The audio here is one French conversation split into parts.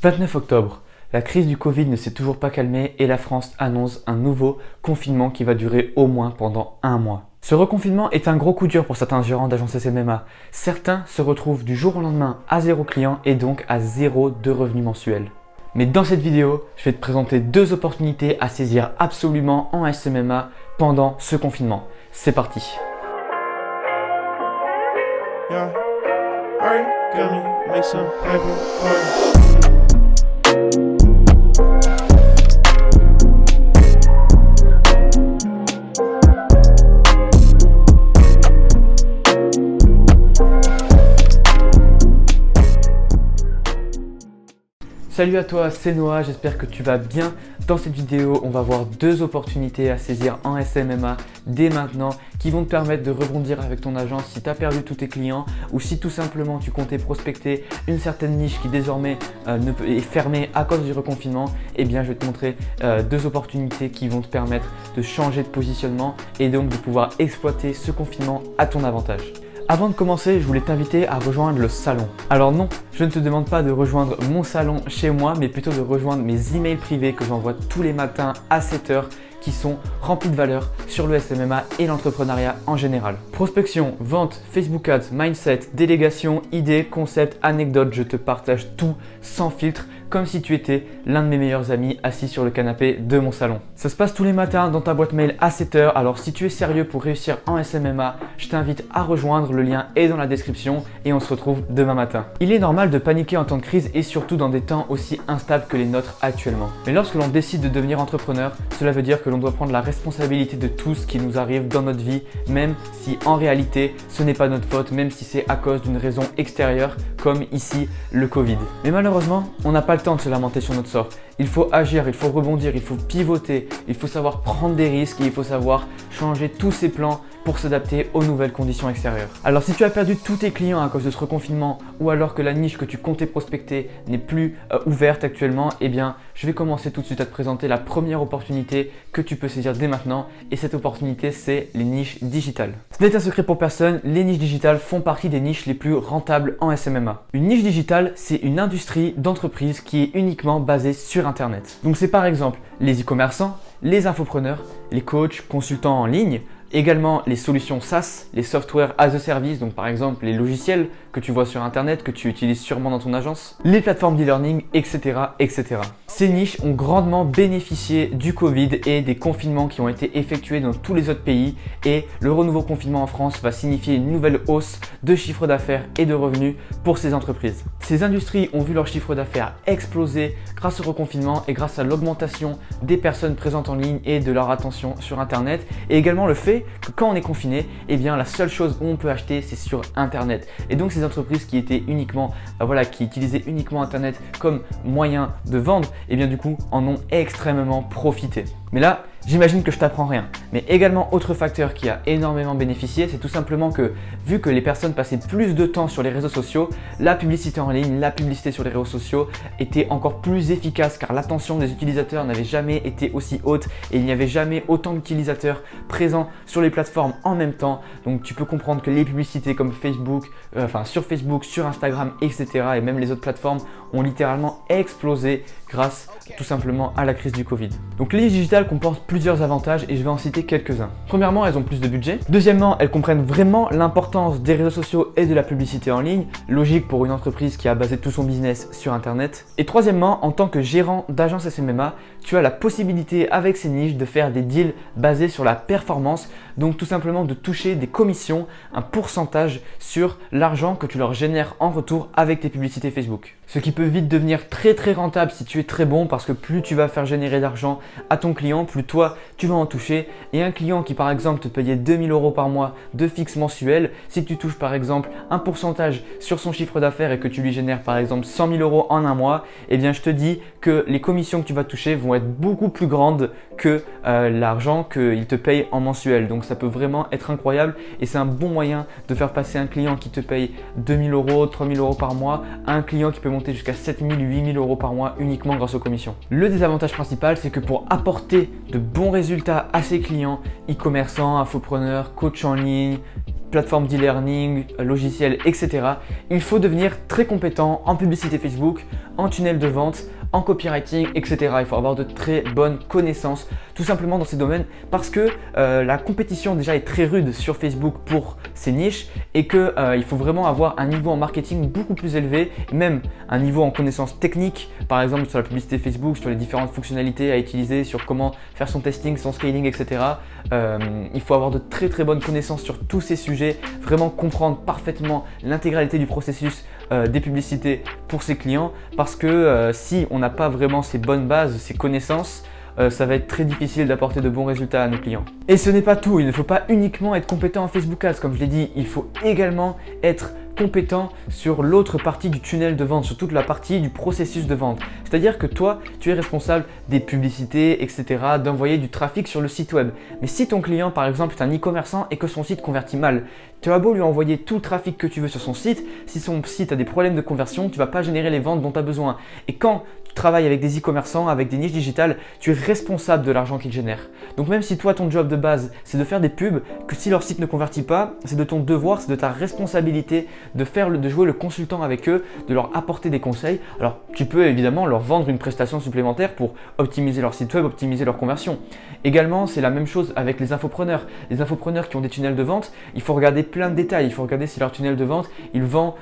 29 octobre. La crise du Covid ne s'est toujours pas calmée et la France annonce un nouveau confinement qui va durer au moins pendant un mois. Ce reconfinement est un gros coup dur pour certains gérants d'agences SMMA. Certains se retrouvent du jour au lendemain à 0 client et donc à 0 de revenus mensuels. Mais dans cette vidéo, je vais te présenter deux opportunités à saisir absolument en SMMA pendant ce confinement. C'est parti! Yeah. Alright, gonna make some paper. Salut à toi, c'est Noah, j'espère que tu vas bien. Dans cette vidéo, on va voir deux opportunités à saisir en SMMA dès maintenant qui vont te permettre de rebondir avec ton agence si tu as perdu tous tes clients ou si tout simplement tu comptais prospecter une certaine niche qui désormais est fermée à cause du reconfinement. Eh bien, je vais te montrer deux opportunités qui vont te permettre de changer de positionnement et donc de pouvoir exploiter ce confinement à ton avantage. Avant de commencer, je voulais t'inviter à rejoindre le salon. Alors non, je ne te demande pas de rejoindre mon salon chez moi, mais plutôt de rejoindre mes emails privés que j'envoie tous les matins à 7 h qui sont remplis de valeur sur le SMMA et l'entrepreneuriat en général. Prospection, vente, Facebook Ads, mindset, délégation, idées, concepts, anecdotes, je te partage tout sans filtre comme si tu étais l'un de mes meilleurs amis assis sur le canapé de mon salon. Ça se passe tous les matins dans ta boîte mail à 7 h. Alors si tu es sérieux pour réussir en SMMA, je t'invite à rejoindre, le lien est dans la description et on se retrouve demain matin. Il est normal de paniquer en temps de crise et surtout dans des temps aussi instables que les nôtres actuellement. Mais lorsque l'on décide de devenir entrepreneur, cela veut dire que l'on doit prendre la responsabilité de tout ce qui nous arrive dans notre vie, même si en réalité ce n'est pas notre faute, même si c'est à cause d'une raison extérieure comme ici le Covid. Mais malheureusement, on n'a pas le temps de se lamenter sur notre sort. Il faut agir, il faut rebondir, il faut pivoter, il faut savoir prendre des risques et il faut savoir changer tous ses plans pour s'adapter aux nouvelles conditions extérieures. Alors si tu as perdu tous tes clients à cause de ce reconfinement ou alors que la niche que tu comptais prospecter n'est plus ouverte actuellement, eh bien je vais commencer tout de suite à te présenter la première opportunité que tu peux saisir dès maintenant et cette opportunité c'est les niches digitales. Ce n'est un secret pour personne, les niches digitales font partie des niches les plus rentables en SMMA. Une niche digitale, c'est une industrie d'entreprise qui est uniquement basée sur Internet. Donc c'est par exemple les e-commerçants, les infopreneurs, les coachs, consultants en ligne, également les solutions SaaS, les software as a service, donc par exemple les logiciels que tu vois sur internet, que tu utilises sûrement dans ton agence, les plateformes d'e-learning, etc., etc. Ces niches ont grandement bénéficié du Covid et des confinements qui ont été effectués dans tous les autres pays et le renouveau confinement en France va signifier une nouvelle hausse de chiffre d'affaires et de revenus pour ces entreprises. Ces industries ont vu leur chiffre d'affaires exploser grâce au reconfinement et grâce à l'augmentation des personnes présentes en ligne et de leur attention sur internet et également le fait que quand on est confiné, eh bien la seule chose où on peut acheter c'est sur internet. Et donc ces entreprises qui étaient uniquement, qui utilisaient uniquement internet comme moyen de vendre, eh bien du coup en ont extrêmement profité. Mais là, j'imagine que je t'apprends rien. Mais également, autre facteur qui a énormément bénéficié, c'est tout simplement que vu que les personnes passaient plus de temps sur les réseaux sociaux, la publicité en ligne, la publicité sur les réseaux sociaux était encore plus efficace car l'attention des utilisateurs n'avait jamais été aussi haute et il n'y avait jamais autant d'utilisateurs présents sur les plateformes en même temps. Donc tu peux comprendre que les publicités comme Facebook, sur Facebook, sur Instagram, etc. et même les autres plateformes ont littéralement explosé grâce tout simplement à la crise du Covid. Donc les niches digitales comportent plusieurs avantages et je vais en citer quelques-uns. Premièrement, elles ont plus de budget. Deuxièmement, elles comprennent vraiment l'importance des réseaux sociaux et de la publicité en ligne, logique pour une entreprise qui a basé tout son business sur internet. Et troisièmement, en tant que gérant d'agence SMMA, tu as la possibilité avec ces niches de faire des deals basés sur la performance, donc tout simplement de toucher des commissions, un pourcentage sur l'argent que tu leur génères en retour avec tes publicités Facebook. Ce qui peut vite devenir très rentable si tu es très bon parce que plus tu vas faire générer d'argent à ton client, plus toi tu vas en toucher. Et un client qui par exemple te payait 2000 € par mois de fixe mensuel, si tu touches par exemple un pourcentage sur son chiffre d'affaires et que tu lui génères par exemple 100 000 € en un mois, eh bien je te dis que les commissions que tu vas toucher vont être beaucoup plus grandes que l'argent qu'il te paye en mensuel. Donc ça peut vraiment être incroyable et c'est un bon moyen de faire passer un client qui te paye 2000 €, 3000 € par mois à un client qui peut monter jusqu'à 7000, 8000 € par mois uniquement grâce aux commissions. Le désavantage principal, c'est que pour apporter de bons résultats à ses clients, e-commerçants, infopreneurs, coachs en ligne, plateformes d'e-learning, logiciels, etc. Il faut devenir très compétent en publicité Facebook, en tunnel de vente, en copywriting, etc. Il faut avoir de très bonnes connaissances tout simplement dans ces domaines parce que la compétition déjà est très rude sur Facebook pour ces niches et qu'il faut vraiment avoir un niveau en marketing beaucoup plus élevé, même un niveau en connaissances techniques, par exemple sur la publicité Facebook, sur les différentes fonctionnalités à utiliser, sur comment faire son testing, son scaling, etc. Il faut avoir de très très bonnes connaissances sur tous ces sujets, vraiment comprendre parfaitement l'intégralité du processus des publicités pour ses clients parce que si on n'a pas vraiment ces bonnes bases, ces connaissances, ça va être très difficile d'apporter de bons résultats à nos clients. Et ce n'est pas tout, il ne faut pas uniquement être compétent en Facebook Ads, comme je l'ai dit, il faut également être compétent sur l'autre partie du tunnel de vente, sur toute la partie du processus de vente. C'est-à-dire que toi, tu es responsable des publicités, etc., d'envoyer du trafic sur le site web. Mais si ton client, par exemple, est un e-commerçant et que son site convertit mal, tu as beau lui envoyer tout le trafic que tu veux sur son site, si son site a des problèmes de conversion, tu ne vas pas générer les ventes dont tu as besoin. Et quand tu travailles avec des e-commerçants, avec des niches digitales, tu es responsable de l'argent qu'ils génèrent. Donc même si toi, ton job de base, c'est de faire des pubs, que si leur site ne convertit pas, c'est de ton devoir, c'est de ta responsabilité de jouer le consultant avec eux, de leur apporter des conseils. Alors tu peux évidemment leur vendre une prestation supplémentaire pour optimiser leur site web, optimiser leur conversion. Également, c'est la même chose avec les infopreneurs. Les infopreneurs qui ont des tunnels de vente, il faut regarder plein de détails. Il faut regarder si leur tunnel de vente, il vend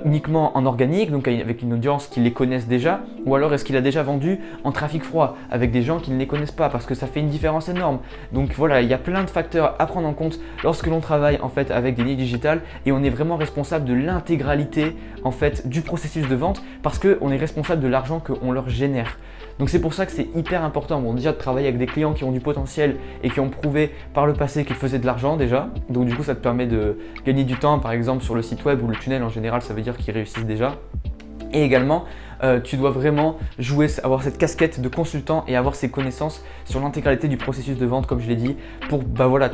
uniquement en organique, donc avec une audience qui les connaissent déjà, ou alors est-ce qu'il a déjà vendu en trafic froid avec des gens qui ne les connaissent pas, parce que ça fait une différence énorme. Donc voilà, il y a plein de facteurs à prendre en compte lorsque l'on travaille en fait avec des niches digitales et on est vraiment responsable de l'intégralité en fait du processus de vente parce qu'on est responsable de l'argent qu'on leur génère. Donc c'est pour ça que c'est hyper important, bon, déjà de travailler avec des clients qui ont du potentiel et qui ont prouvé par le passé qu'ils faisaient de l'argent déjà. Donc du coup ça te permet de gagner du temps par exemple sur le site web ou le tunnel en général, ça veut dire qu'ils réussissent déjà. Et également, tu dois vraiment avoir cette casquette de consultant et avoir ces connaissances sur l'intégralité du processus de vente, comme je l'ai dit, pour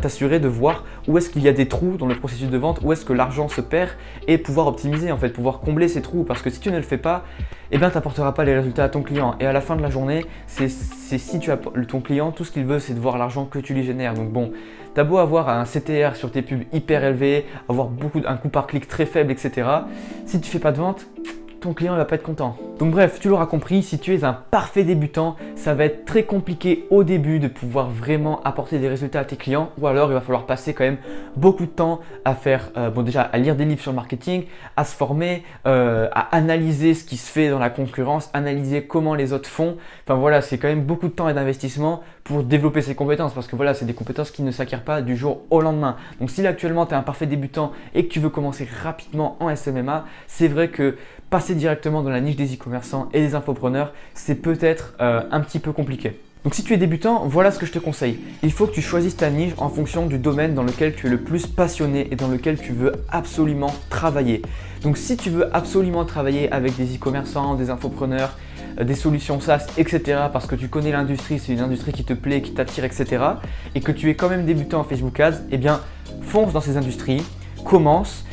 t'assurer de voir où est-ce qu'il y a des trous dans le processus de vente, où est-ce que l'argent se perd et pouvoir optimiser en fait, pouvoir combler ces trous. Parce que si tu ne le fais pas, eh bien, tu n'apporteras pas les résultats à ton client. Et à la fin de la journée, c'est si ton client, tout ce qu'il veut, c'est de voir l'argent que tu lui génères. Donc bon, tu as beau avoir un CTR sur tes pubs hyper élevé, avoir un coût par clic très faible, etc. Si tu ne fais pas de vente, ton client ne va pas être content. Donc bref, tu l'auras compris, si tu es un parfait débutant, ça va être très compliqué au début de pouvoir vraiment apporter des résultats à tes clients, ou alors il va falloir passer quand même beaucoup de temps à faire, déjà à lire des livres sur le marketing, à se former, à analyser ce qui se fait dans la concurrence, analyser comment les autres font. Enfin voilà, c'est quand même beaucoup de temps et d'investissement pour développer ces compétences, parce que voilà, c'est des compétences qui ne s'acquièrent pas du jour au lendemain. Donc si là actuellement tu es un parfait débutant et que tu veux commencer rapidement en SMMA, c'est vrai que passer directement dans la niche des e-commerçants et des infopreneurs, c'est peut-être un petit peu compliqué. Donc si tu es débutant, voilà ce que je te conseille. Il faut que tu choisisses ta niche en fonction du domaine dans lequel tu es le plus passionné et dans lequel tu veux absolument travailler. Donc si tu veux absolument travailler avec des e-commerçants, des infopreneurs, des solutions SaaS, etc. parce que tu connais l'industrie, c'est une industrie qui te plaît, qui t'attire, etc. et que tu es quand même débutant en Facebook Ads, eh bien fonce dans ces industries. Commence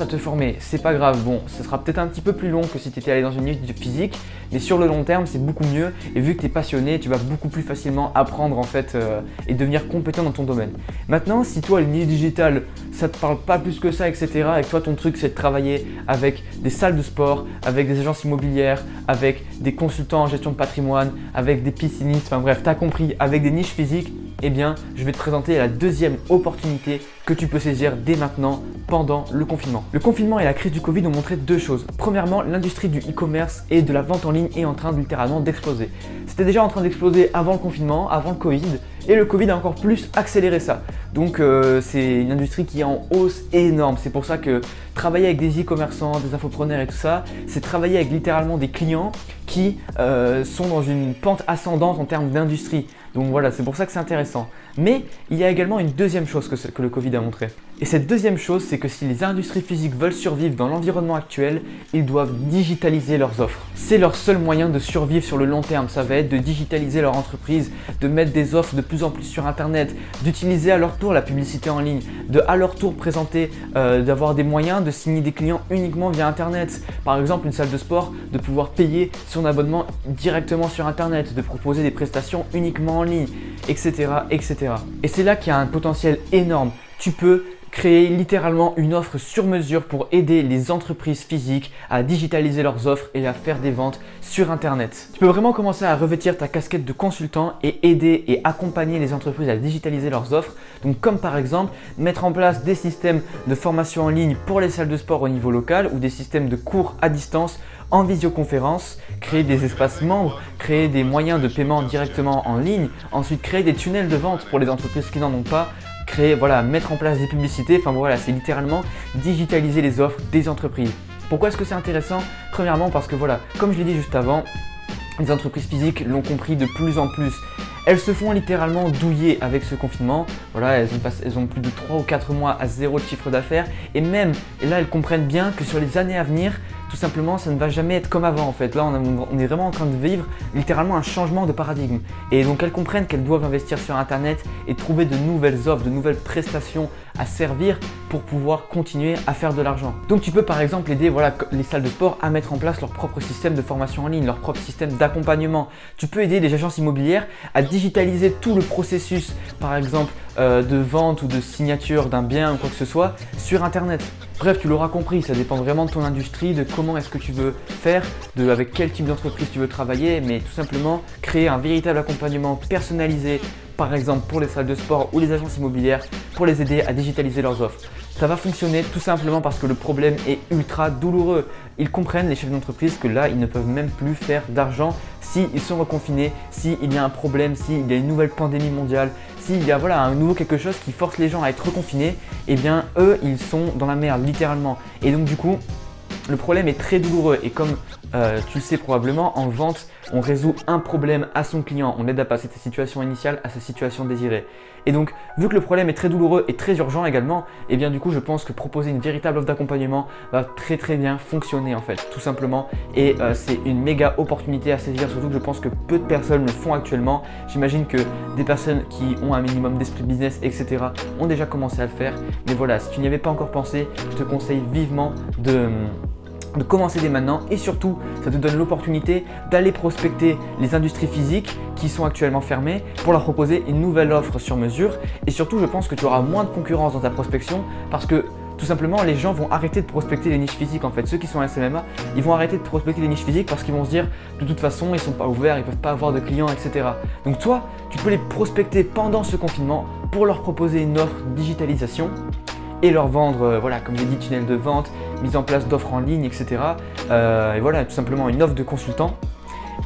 à te former. C'est pas grave, bon, ce sera peut-être un petit peu plus long que si tu étais allé dans une niche physique, mais sur le long terme, c'est beaucoup mieux et vu que tu es passionné, tu vas beaucoup plus facilement apprendre en fait et devenir compétent dans ton domaine. Maintenant, si toi, les niches digitales, ça te parle pas plus que ça, etc. et que toi, ton truc, c'est de travailler avec des salles de sport, avec des agences immobilières, avec des consultants en gestion de patrimoine, avec des piscinistes, enfin bref, tu as compris, avec des niches physiques, eh bien, je vais te présenter la deuxième opportunité que tu peux saisir dès maintenant pendant le confinement. Le confinement et la crise du Covid ont montré deux choses. Premièrement, l'industrie du e-commerce et de la vente en ligne est en train littéralement d'exploser. C'était déjà en train d'exploser avant le confinement, avant le Covid, et le Covid a encore plus accéléré ça. Donc c'est une industrie qui est en hausse énorme. C'est pour ça que travailler avec des e-commerçants, des infopreneurs et tout ça, c'est travailler avec littéralement des clients qui sont dans une pente ascendante en termes d'industrie. Donc voilà, c'est pour ça que c'est intéressant. Mais il y a également une deuxième chose que le Covid a montré. Et cette deuxième chose, c'est que si les industries physiques veulent survivre dans l'environnement actuel, ils doivent digitaliser leurs offres. C'est leur seul moyen de survivre sur le long terme. Ça va être de digitaliser leur entreprise, de mettre des offres de plus en plus sur Internet, d'utiliser à leur tour la publicité en ligne, de à leur tour présenter, d'avoir des moyens de signer des clients uniquement via Internet. Par exemple, une salle de sport, de pouvoir payer son abonnement directement sur Internet, de proposer des prestations uniquement en ligne, etc. etc. Et c'est là qu'il y a un potentiel énorme. Tu peux créer littéralement une offre sur mesure pour aider les entreprises physiques à digitaliser leurs offres et à faire des ventes sur Internet. Tu peux vraiment commencer à revêtir ta casquette de consultant et aider et accompagner les entreprises à digitaliser leurs offres. Donc comme par exemple mettre en place des systèmes de formation en ligne pour les salles de sport au niveau local ou des systèmes de cours à distance en visioconférence, créer des espaces membres, créer des moyens de paiement directement en ligne, ensuite créer des tunnels de vente pour les entreprises qui n'en ont pas, mettre en place des publicités, c'est littéralement digitaliser les offres des entreprises. Pourquoi est-ce que c'est intéressant? Premièrement parce que comme je l'ai dit juste avant, les entreprises physiques l'ont compris de plus en plus. Elles se font littéralement douiller avec ce confinement. Elles ont plus de 3 ou 4 mois à zéro de chiffre d'affaires et là elles comprennent bien que sur les années à venir, tout simplement ça ne va jamais être comme avant en fait. Là on est vraiment en train de vivre littéralement un changement de paradigme et donc elles comprennent qu'elles doivent investir sur Internet et trouver de nouvelles offres, de nouvelles prestations à servir pour pouvoir continuer à faire de l'argent. Donc tu peux par exemple aider les salles de sport à mettre en place leur propre système de formation en ligne, leur propre système d'accompagnement. Tu peux aider les agences immobilières à digitaliser tout le processus par exemple de vente ou de signature d'un bien ou quoi que ce soit sur Internet. Bref, tu l'auras compris, ça dépend vraiment de ton industrie, de comment est-ce que tu veux faire, avec quel type d'entreprise tu veux travailler, mais tout simplement créer un véritable accompagnement personnalisé, par exemple pour les salles de sport ou les agences immobilières, pour les aider à digitaliser leurs offres. Ça va fonctionner tout simplement parce que le problème est ultra douloureux. Ils comprennent, les chefs d'entreprise, que là, ils ne peuvent même plus faire d'argent s'ils sont reconfinés, s'il y a un problème, s'il y a une nouvelle pandémie mondiale, s'il y a un nouveau quelque chose qui force les gens à être reconfinés, eh bien eux, ils sont dans la merde, littéralement. Et donc du coup, le problème est très douloureux et comme tu le sais probablement, en vente, on résout un problème à son client, on l'aide à passer de sa situation initiale à sa situation désirée. Et donc, vu que le problème est très douloureux et très urgent également, eh bien du coup, je pense que proposer une véritable offre d'accompagnement va très bien fonctionner en fait, tout simplement. Et c'est une méga opportunité à saisir, surtout que je pense que peu de personnes le font actuellement. J'imagine que des personnes qui ont un minimum d'esprit business, etc. ont déjà commencé à le faire. Mais voilà, si tu n'y avais pas encore pensé, je te conseille vivement de commencer dès maintenant et surtout ça te donne l'opportunité d'aller prospecter les industries physiques qui sont actuellement fermées pour leur proposer une nouvelle offre sur mesure et surtout je pense que tu auras moins de concurrence dans ta prospection parce que tout simplement les gens vont arrêter de prospecter les niches physiques en fait. Ceux qui sont en SMMA, ils vont arrêter de prospecter les niches physiques parce qu'ils vont se dire de toute façon ils sont pas ouverts, ils peuvent pas avoir de clients, etc. Donc toi, tu peux les prospecter pendant ce confinement pour leur proposer une offre digitalisation et leur vendre, comme j'ai dit, tunnel de vente, mise en place d'offres en ligne, etc. Et tout simplement une offre de consultant.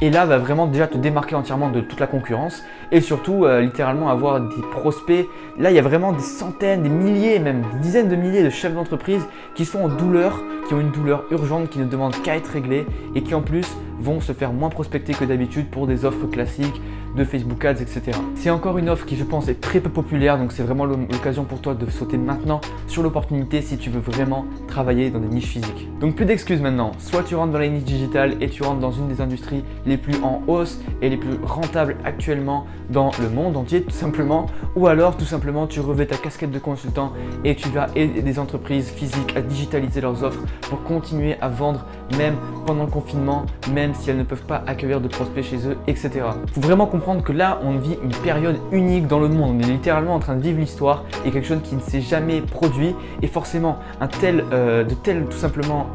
Et là, va vraiment déjà te démarquer entièrement de toute la concurrence et surtout littéralement avoir des prospects. Là, il y a vraiment des centaines, des milliers, même des dizaines de milliers de chefs d'entreprise qui sont en douleur, qui ont une douleur urgente, qui ne demandent qu'à être réglée et qui en plus vont se faire moins prospecter que d'habitude pour des offres classiques de Facebook Ads, etc. C'est encore une offre qui, je pense, est très peu populaire, donc c'est vraiment l'occasion pour toi de sauter maintenant sur l'opportunité si tu veux vraiment travailler dans des niches physiques. Donc plus d'excuses maintenant, soit tu rentres dans les niches digitales et tu rentres dans une des industries les plus en hausse et les plus rentables actuellement dans le monde entier tout simplement, ou alors tout simplement tu revêts ta casquette de consultant et tu vas aider des entreprises physiques à digitaliser leurs offres pour continuer à vendre même pendant le confinement, même si elles ne peuvent pas accueillir de prospects chez eux, etc. Faut vraiment comprendre que là on vit une période unique dans le monde, on est littéralement en train de vivre l'histoire et quelque chose qui ne s'est jamais produit et forcément de telles tout simplement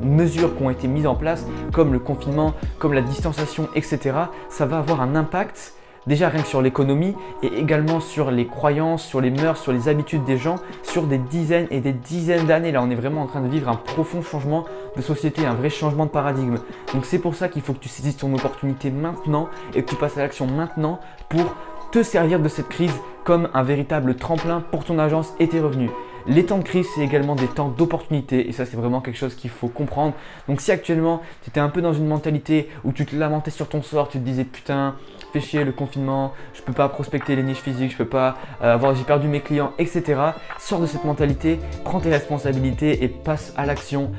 mesures qui ont été mises en place comme le confinement, comme la distanciation, etc. ça va avoir un impact déjà rien que sur l'économie et également sur les croyances, sur les mœurs, sur les habitudes des gens, sur des dizaines et des dizaines d'années. Là, on est vraiment en train de vivre un profond changement de société, un vrai changement de paradigme. Donc c'est pour ça qu'il faut que tu saisisses ton opportunité maintenant et que tu passes à l'action maintenant pour te servir de cette crise comme un véritable tremplin pour ton agence et tes revenus. Les temps de crise, c'est également des temps d'opportunité et ça, c'est vraiment quelque chose qu'il faut comprendre. Donc si actuellement, tu étais un peu dans une mentalité où tu te lamentais sur ton sort, tu te disais putain, fais chier le confinement, je peux pas prospecter les niches physiques, je peux pas j'ai perdu mes clients, etc. Sors de cette mentalité, prends tes responsabilités et passe à l'action.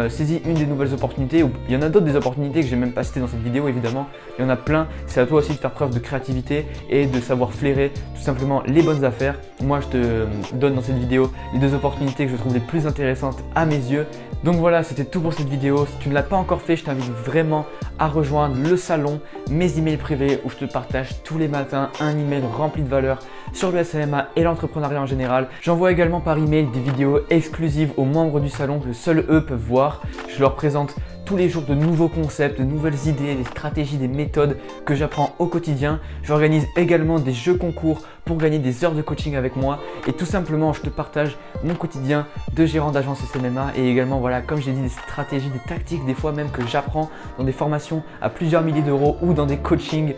Saisis une des nouvelles opportunités. Il y en a d'autres des opportunités que j'ai même pas citées dans cette vidéo évidemment. Il y en a plein. C'est à toi aussi de faire preuve de créativité et de savoir flairer tout simplement les bonnes affaires. Moi, je te donne dans cette vidéo les deux opportunités que je trouve les plus intéressantes à mes yeux. Donc voilà, c'était tout pour cette vidéo. Si tu ne l'as pas encore fait, je t'invite vraiment à rejoindre le salon, mes emails privés où je te partage tous les matins un email rempli de valeur sur le SMMA et l'entrepreneuriat en général. J'envoie également par email des vidéos exclusives aux membres du salon que seuls eux peuvent voir. Je leur présente tous les jours de nouveaux concepts, de nouvelles idées, des stratégies, des méthodes que j'apprends au quotidien. J'organise également des jeux concours pour gagner des heures de coaching avec moi et tout simplement je te partage mon quotidien de gérant d'agence SMMA et également voilà, comme j'ai dit, des stratégies, des tactiques des fois même que j'apprends dans des formations à plusieurs milliers d'euros ou dans des coachings.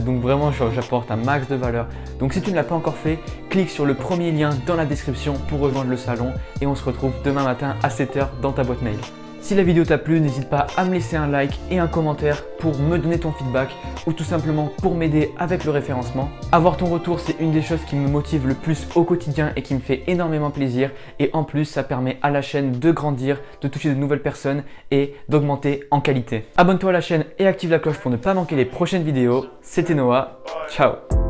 Donc vraiment j'apporte un max de valeur. Donc si tu ne l'as pas encore fait, clique sur le premier lien dans la description pour rejoindre le salon et on se retrouve demain matin à 7 h dans ta boîte mail. Si la vidéo t'a plu, n'hésite pas à me laisser un like et un commentaire pour me donner ton feedback ou tout simplement pour m'aider avec le référencement. Avoir ton retour, c'est une des choses qui me motive le plus au quotidien et qui me fait énormément plaisir. Et en plus, ça permet à la chaîne de grandir, de toucher de nouvelles personnes et d'augmenter en qualité. Abonne-toi à la chaîne et active la cloche pour ne pas manquer les prochaines vidéos. C'était Noah, ciao!